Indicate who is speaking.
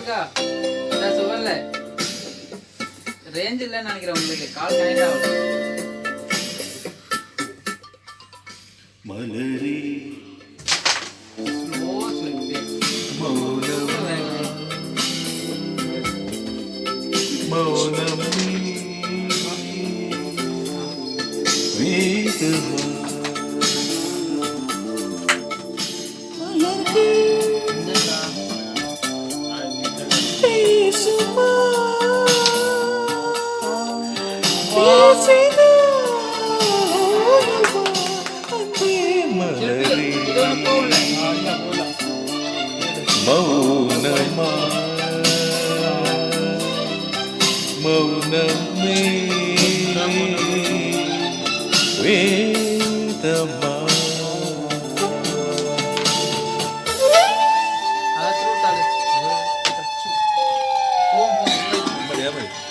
Speaker 1: இருக்கா சுகர்ல ரேஞ்ச் இல்லைன்னு நினைக்கிறேன் உங்களுக்கு கால் கனெக்ட் ஆகும்
Speaker 2: மலரே மௌனமே வேதமா மலரே பேசுமா பேசினா அன்பே மலரே மௌனமா மௌனமே வேதமா
Speaker 1: அதை